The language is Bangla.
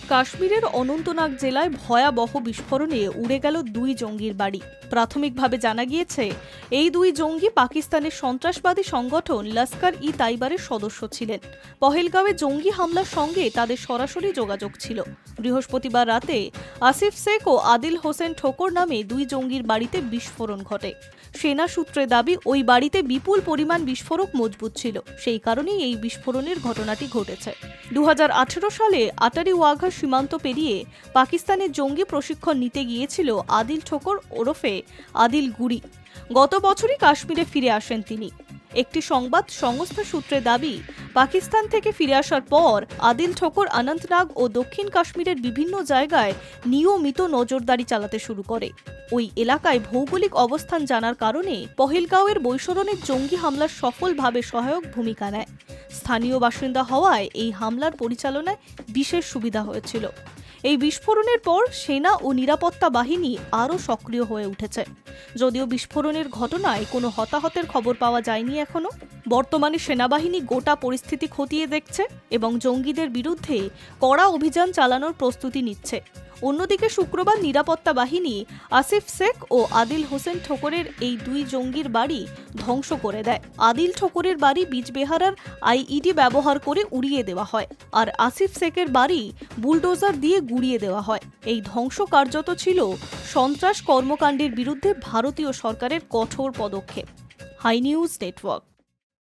কাশ্মীরের অনন্তনাগ জেলায় ভয়াবহ বিস্ফোরণে উড়ে গেল দুই জঙ্গির বাড়ি। প্রাথমিকভাবে জানা গিয়েছে, এই দুই জঙ্গি পাকিস্তানের সন্ত্রাসবাদী সংগঠন লস্কর-ই-তাইবারের সদস্য ছিলেন। পহেলগাঁওয়ে জঙ্গি হামলার সঙ্গে তাদের সরাসরি যোগাযোগ ছিল। বৃহস্পতিবার রাতে আসিফ শেখ ও আদিল হোসেন ঠোকর নামে দুই জঙ্গির বাড়িতে বিস্ফোরণ ঘটে। সেনা সূত্রে দাবি, ওই বাড়িতে বিপুল পরিমাণ বিস্ফোরক মজবুত ছিল, সেই কারণেই এই বিস্ফোরণের ঘটনাটি ঘটেছে। 2018 সালে আটারি ওয়াঘা সীমান্ত পেরিয়ে পাকিস্তানের জঙ্গি প্রশিক্ষণ নিতে গিয়েছিল আদিল ঠোকর ওরফে আদিল গুরি। গত বছরই কাশ্মীরে ফিরে আসেন তিনি। একটি সংবাদ সংস্থা সূত্রে দাবি, পাকিস্তান থেকে ফিরে আসার পর আদিল ঠোকর অনন্তনাগ ও দক্ষিণ কাশ্মীরের বিভিন্ন জায়গায় নিয়মিত নজরদারি চালাতে শুরু করে। ওই এলাকায় ভৌগোলিক অবস্থান জানার কারণে পহেলগাঁওয়ের বৈস্ফোরণের জঙ্গি হামলার সফলভাবে সহায়ক ভূমিকা নেয়। স্থানীয় বাসিন্দা হওয়ায় এই হামলার পরিচালনায় বিশেষ সুবিধা হয়েছিল। এই বিস্ফোরণের পর সেনা ও নিরাপত্তা বাহিনী আরও সক্রিয় হয়ে উঠেছে। যদিও বিস্ফোরণের ঘটনায় কোনো হতাহতের খবর পাওয়া যায়নি এখনো। বর্তমানে সেনাবাহিনী গোটা পরিস্থিতি খতিয়ে দেখছে এবং জঙ্গিদের বিরুদ্ধে কড়া অভিযান চালানোর প্রস্তুতি নিচ্ছে। অন্যদিকে শুক্রবার নিরাপত্তা বাহিনী আসিফ শেখ ও আদিল হোসেন ঠোকরের এই দুই জঙ্গির বাড়ি ধ্বংস করে দেয়। আদিল ঠোকরের বাড়ি বিজবেহারার আইইডি ব্যবহার করে উড়িয়ে দেওয়া হয়, আর আসিফ শেখের বাড়ি বুলডোজার দিয়ে গুঁড়িয়ে দেওয়া হয়। এই ধ্বংস কার্যত ছিল সন্ত্রাস কর্মকাণ্ডের বিরুদ্ধে ভারতীয় সরকারের কঠোর পদক্ষেপ। Hi News network.